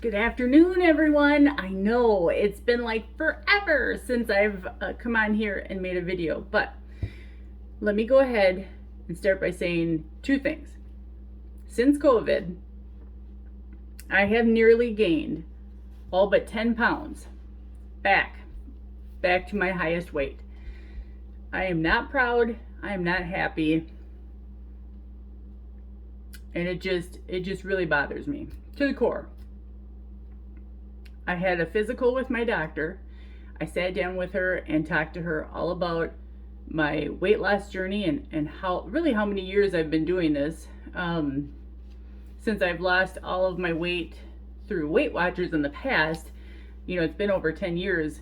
Good afternoon, everyone. I know it's been like forever since I've come on here and made a video, but let me go ahead and start by saying two things. Since COVID, I have nearly gained all but 10 pounds back to my highest weight. I am not proud. I am not happy. And it just really bothers me to the core. I had a physical with my doctor. I sat down with her and talked to her all about my weight loss journey and how many years I've been doing this. Since I've lost all of my weight through Weight Watchers in the past, it's been over 10 years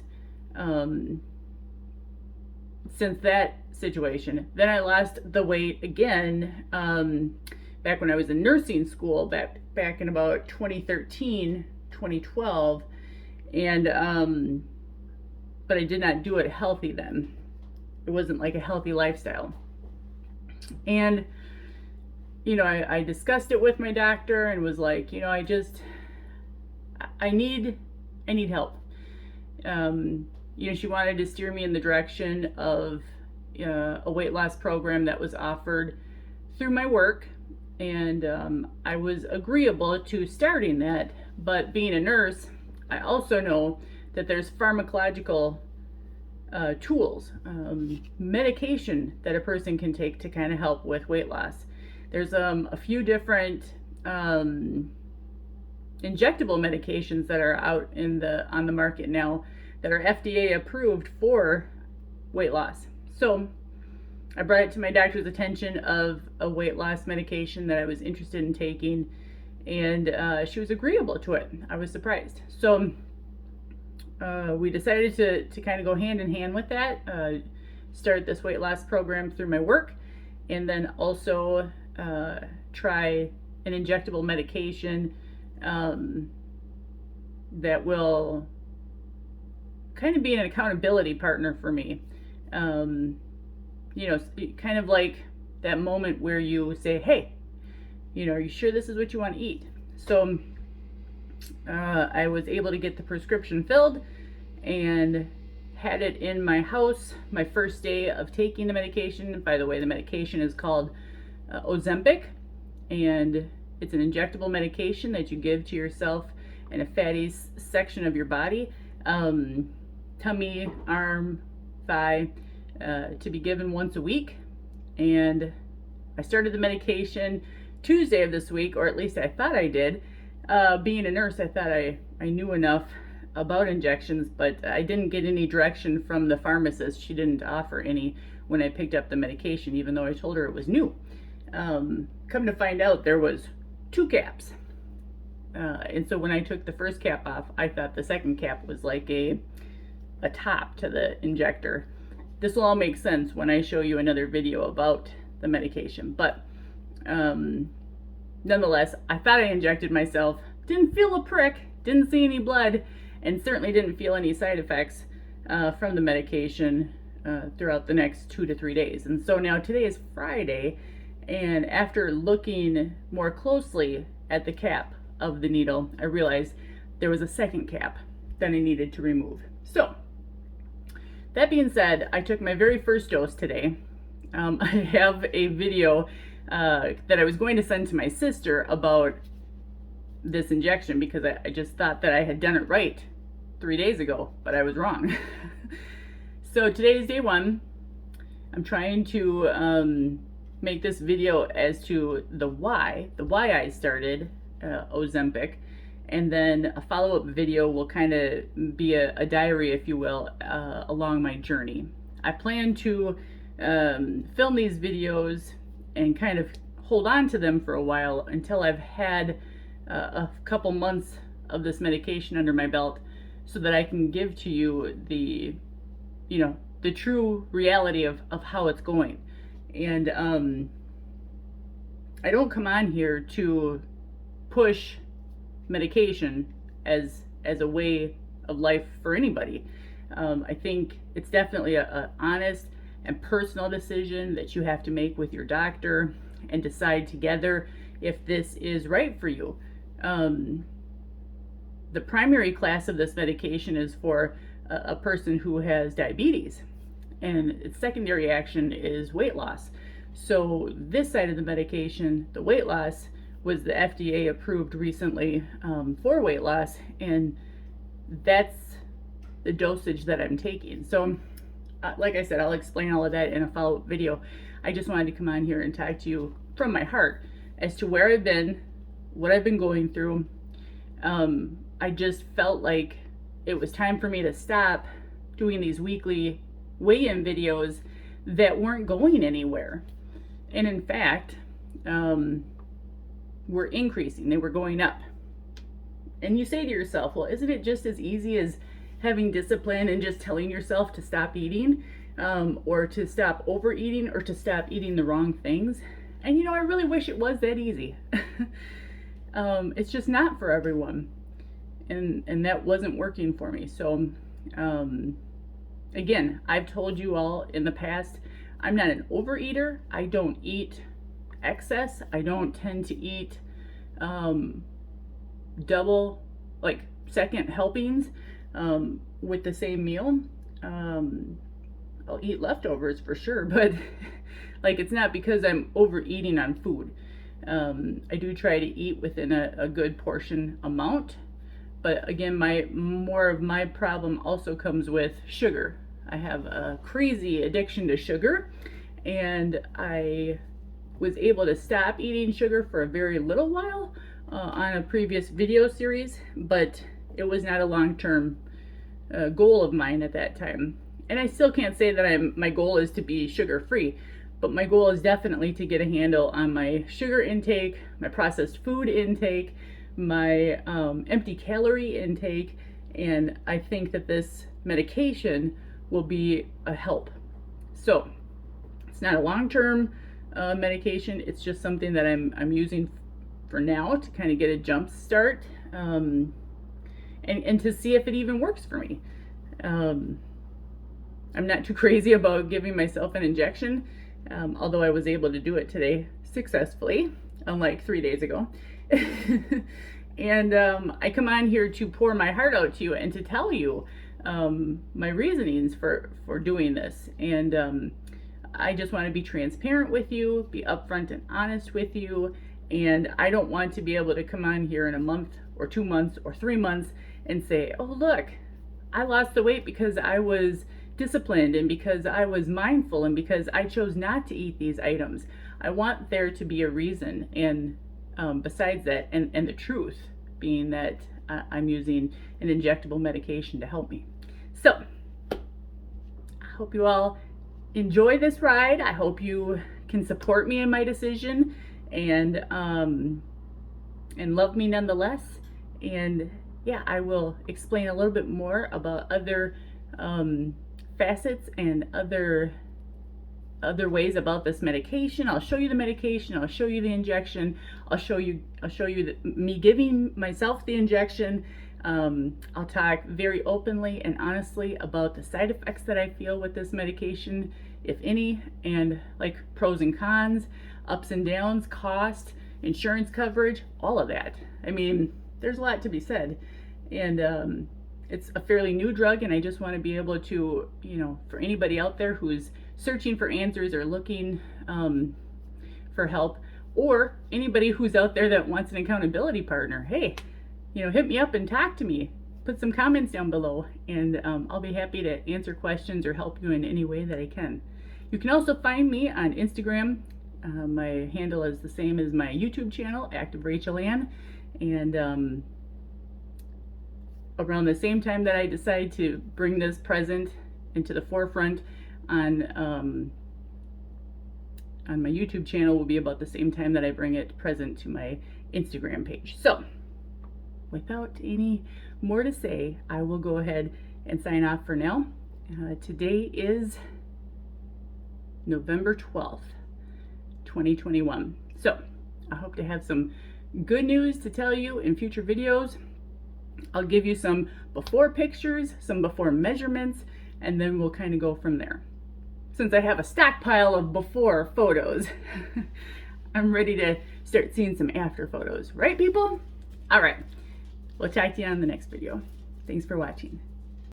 since that situation. Then I lost the weight again back when I was in nursing school, back in about 2013, 2012. And but I did not do it healthy then. It wasn't like a healthy lifestyle. And I discussed it with my doctor and was like, I need help. She wanted to steer me in the direction of a weight loss program that was offered through my work, and I was agreeable to starting that. But being a nurse, I also know that there's pharmacological tools, medication that a person can take to kind of help with weight loss. There's a few different injectable medications that are out on the market now that are FDA approved for weight loss. So I brought it to my doctor's attention of a weight loss medication that I was interested in taking, and she was agreeable to it. I was surprised. So we decided to kind of go hand in hand with that, start this weight loss program through my work, and then also try an injectable medication that will kind of be an accountability partner for me. Kind of like that moment where you say, hey, are you sure this is what you want to eat? So I was able to get the prescription filled and had it in my house my first day of taking the medication. By the way, the medication is called Ozempic, and it's an injectable medication that you give to yourself in a fatty section of your body, tummy, arm, thigh, to be given once a week. And I started the medication Tuesday of this week, or at least I thought I did. Being a nurse, I thought I knew enough about injections, but I didn't get any direction from the pharmacist. She didn't offer any when I picked up the medication, even though I told her it was new. Come to find out, there was 2 caps. And so when I took the first cap off, I thought the second cap was like a top to the injector. This will all make sense when I show you another video about the medication. But nonetheless, I thought I injected myself, didn't feel a prick, didn't see any blood, and certainly didn't feel any side effects from the medication throughout the next 2 to 3 days. And so now today is Friday, and after looking more closely at the cap of the needle, I realized there was a second cap that I needed to remove. So that being said, I took my very first dose today. I have a video that I was going to send to my sister about this injection because I just thought that I had done it right 3 days ago, but I was wrong. So today is day 1. I'm trying to make this video as to the why I started Ozempic, and then a follow-up video will kind of be a diary, if you will, along my journey. I plan to film these videos and kind of hold on to them for a while until I've had a couple months of this medication under my belt, so that I can give to you the true reality of how it's going. And I don't come on here to push medication as a way of life for anybody. I think it's definitely a honest and personal decision that you have to make with your doctor and decide together if this is right for you. the primary class of this medication is for a person who has diabetes, and its secondary action is weight loss. So this side of the medication, the weight loss, was the FDA approved recently for weight loss, and that's the dosage that I'm taking. So like I said, I'll explain all of that in a follow-up video. I just wanted to come on here and talk to you from my heart as to where I've been, what I've been going through. I just felt like it was time for me to stop doing these weekly weigh-in videos that weren't going anywhere. And in fact, were increasing, they were going up. And you say to yourself, well, isn't it just as easy as having discipline and just telling yourself to stop eating, or to stop overeating, or to stop eating the wrong things? And you know, I really wish it was that easy. It's just not for everyone. And that wasn't working for me. So, again, I've told you all in the past, I'm not an overeater. I don't eat excess. I don't tend to eat double, like second helpings with the same meal. I'll eat leftovers for sure, but like, it's not because I'm overeating on food. I do try to eat within a good portion amount, but again, more of my problem also comes with sugar. I have a crazy addiction to sugar, and I was able to stop eating sugar for a very little while on a previous video series, but it was not a long-term goal of mine at that time. And I still can't say that my goal is to be sugar-free, but my goal is definitely to get a handle on my sugar intake, my processed food intake, my empty calorie intake, and I think that this medication will be a help. So it's not a long-term medication. It's just something that I'm using for now to kind of get a jump start, and to see if it even works for me. I'm not too crazy about giving myself an injection, although I was able to do it today successfully, unlike 3 days ago. And I come on here to pour my heart out to you and to tell you my reasonings for doing this. And I just want to be transparent with you, be upfront and honest with you. And I don't want to be able to come on here in a month or 2 months or 3 months and say, oh, look, I lost the weight because I was disciplined and because I was mindful and because I chose not to eat these items. I want there to be a reason, and besides that, and the truth being that I'm using an injectable medication to help me. So I hope you all enjoy this ride. I hope you can support me in my decision and love me nonetheless. And yeah, I will explain a little bit more about other facets and other ways about this medication. I'll show you the medication, I'll show you the injection, I'll show you me giving myself the injection. I'll talk very openly and honestly about the side effects that I feel with this medication, if any, and like pros and cons, ups and downs, cost, insurance coverage, all of that. I mean, there's a lot to be said. And it's a fairly new drug, and I just want to be able to, you know, for anybody out there who's searching for answers or looking for help, or anybody who's out there that wants an accountability partner, hey, you know, hit me up and talk to me. Put some comments down below, and I'll be happy to answer questions or help you in any way that I can. You can also find me on Instagram. My handle is the same as my YouTube channel, Active Rachel Ann, and around the same time that I decide to bring this present into the forefront on my YouTube channel will be about the same time that I bring it present to my Instagram page. So without any more to say, I will go ahead and sign off for now. Today is November 12th, 2021. So I hope to have some good news to tell you in future videos. I'll give you some before pictures, some before measurements, and then we'll kind of go from there. Since I have a stockpile of before photos, I'm ready to start seeing some after photos, right, people? All right, We'll talk to you on the next video. Thanks for watching.